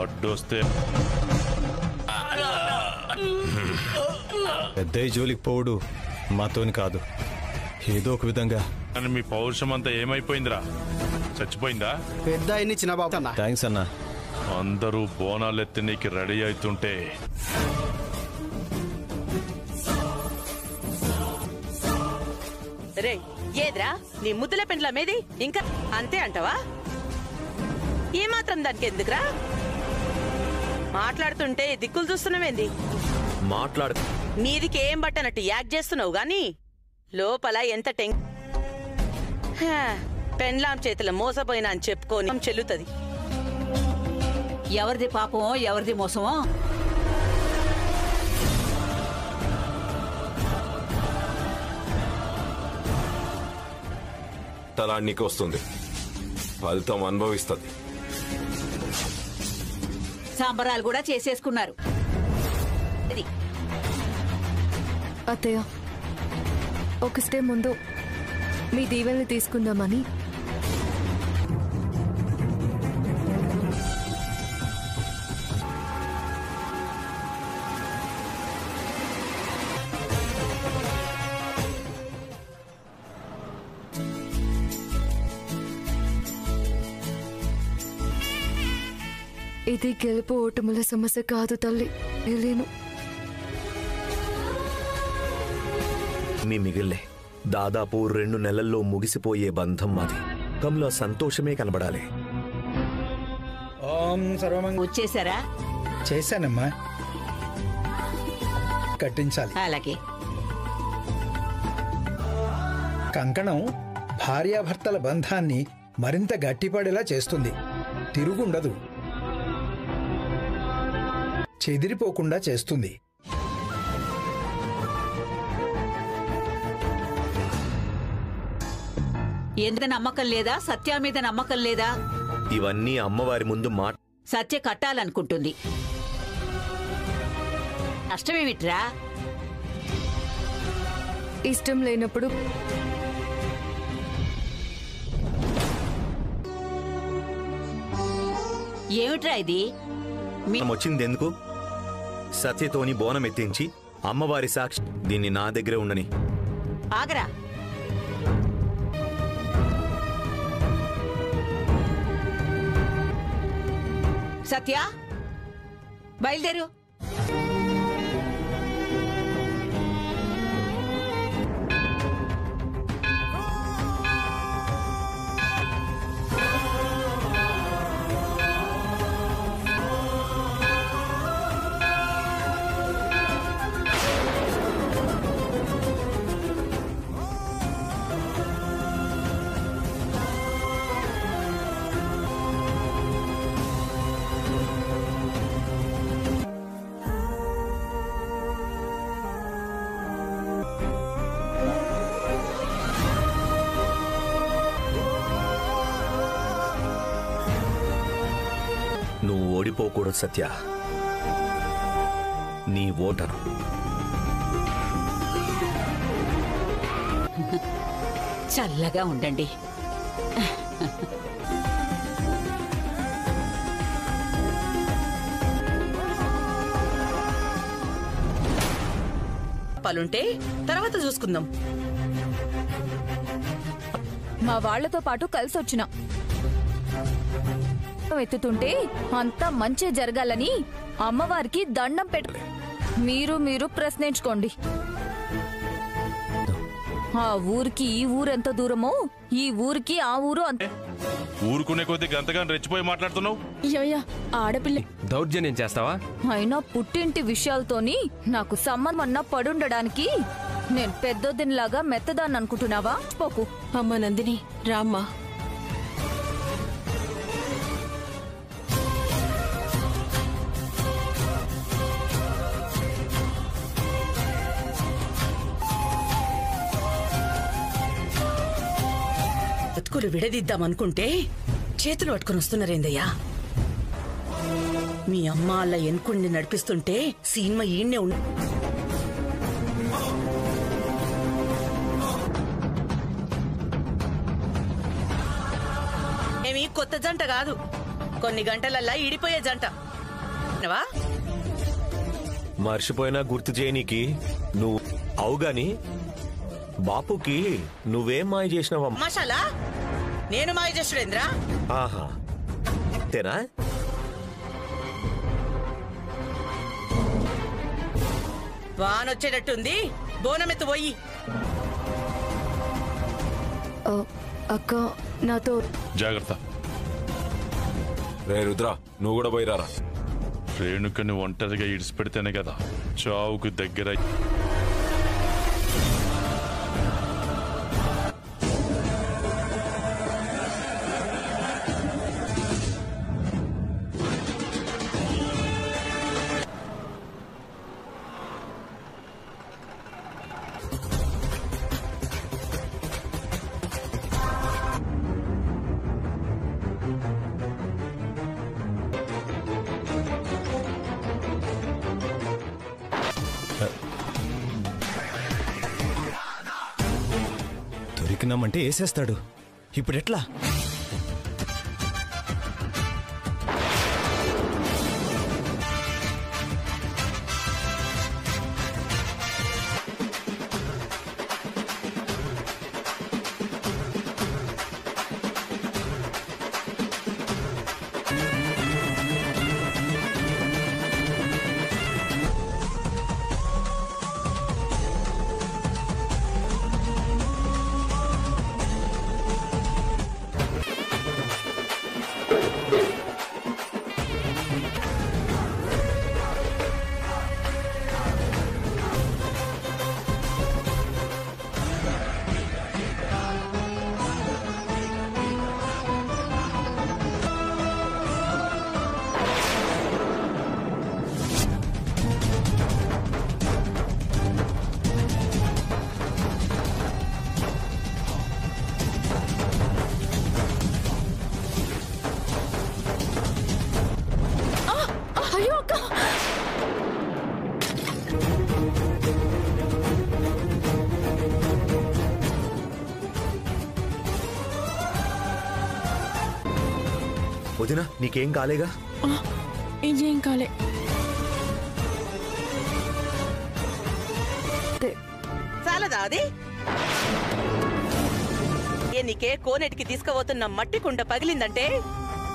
అడ్డొస్తే పెద్దయ్య జోలికి పోవుడు మాతోని కాదు, ఏదో ఒక విధంగా. అని మీ పౌరుషం అంతా ఏమైపోయిందిరా? చచ్చిపోయిందా? పెద్దయ్యని చిన్నబాబు అన్న. థ్యాంక్స్ అన్నా. అందరూ బోనాలెత్తి నీకు రెడీ అవుతుంటే రే ఏద్రా నీ ముద్దుల పెండ్ల మీది ఇంకా అంతే అంటావా? ఏమాత్రం దానికి ఎందుకురా? మాట్లాడుతుంటే దిక్కులు చూస్తున్నావేంది? మీదికి ఏం బట్టనట్టు యాక్ట్ చేస్తున్నావు గాని లోపల ఎంత పెండ్లాం చేతిలో మోసపోయినా అని చెప్పుకొని చెల్లుతుంది. ఎవరిది పాపమో ఎవరిది మోసమో తలానికి వస్తుంది, ఫలితం అనుభవిస్తుంది. సంబరాలు కూడా చేసేసుకున్నారు. అత్తయ్య, ఒక స్టెప్ ముందు మీ దీవెనలు తీసుకుందామని. ఇది గెలుపు ఓటముల సమస్య కాదు తల్లి, లేను. మీ మిగిల్లే దాదాపు 2 నెలల్లో ముగిసిపోయే బంధం మాది. కంలో సంతోషమే కనబడాలి. వచ్చేసారా? చేశానమ్మా, కట్టించాలి. అలాగే. కంకణం భార్యాభర్తల బంధాన్ని మరింత గట్టిపడేలా చేస్తుంది. తిరుగుండదు, చెదిరిపోకుండా చేస్తుంది. ఎంత నమ్మకం లేదా? సత్య మీద నమ్మకం లేదా? ఇవన్నీ అమ్మవారి ముందు సత్య కట్టాలనుకుంటుంది. నష్టమేమిట్రా? ఇష్టం లేనప్పుడు ఏమిట్రా ఇది? వచ్చింది ఎందుకు? సత్యతోని బోనం ఎత్తించి అమ్మవారి సాక్షి దీన్ని నా దగ్గరే ఉండని. ఆగరా. సత్య బయలుదేరు. నువ్వు ఓడిపోకూడదు సత్య. నీ ఓటను చల్లగా ఉండండి. పలుంటే తర్వాత చూసుకుందాం. మా వాళ్లతో పాటు కలిసి వచ్చిన ఎత్తుతుంటే అంతా మంచి జరగాలని అమ్మవారికి దండం పెట్టు. మీరు ప్రశ్నించుకోండి. ఆ ఊరికి ఈ ఊరెంత దూరమో ఈ ఊరికి ఆ ఊరు అంత. ఊరుకునే కొద్ది గంతగా రెచ్చిపోయి మాట్లాడుతున్నావు. ఆడపిల్ల దౌర్జన్యం చేస్తావా? అయినా పుట్టింటి విషయాలతోని నాకు సంబంధం అన్నా పడుండడానికి నేను పెద్దోదినిలాగా మెత్తదాన్ని అనుకుంటున్నావా? పోకు. అమ్మ నందిని, రామ్మా. బతుకులు విడదీద్దామనుకుంటే చేతులు పట్టుకుని వస్తున్నారేందయ్యా? మీ అమ్మ అలా ఎన్నుకుని నడిపిస్తుంటే సినిమా ఈయన్నే ఉంది. మనమేమి కొత్త జంట కాదు, కొన్ని గంటలల్లా ఇడిపోయే జంట. విన్నావా? మర్చిపోయినా గుర్తు చేయనీకి నువ్వు అవుగాని బాపుకి నువ్వేం మాయ చేసినావమ్మా? మషాలా నేను మాయ చేసుడేంద్రా? ఆహా అంతేనా? వానొచ్చేటట్టుంది, బోనమెత్తు పోయి. అక్క నాతో జాగ్రత్త. రే రుద్ర, నువ్వు కూడా పోయిరారా. రేణుకని ఒంటరిగా ఇడిచిపెడితేనే కదా చావుకు దగ్గర. దొరికినామంటే వేసేస్తాడు. ఇప్పుడెట్లా? అయ్యో అక్క, వదినా నీకేం కాలేగా? ఏం కాలే. చాలదా అది? నీకే కోనేటికి తీసుకుపోతున్న మట్టి కుండ పగిలిందంటే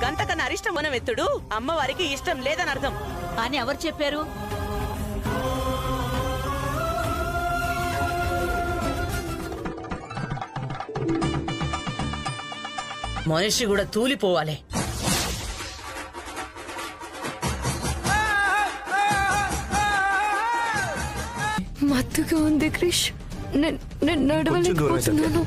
గంతకన్నా అరిష్టం మనమెత్తుడు అమ్మవారికి ఇష్టం లేదని అర్థం అని ఎవరు చెప్పారు? మనిషి కూడా తూలిపోవాలి. మత్తుగా ఉంది క్రిష్, నేను నడవలేకపోతున్నాను.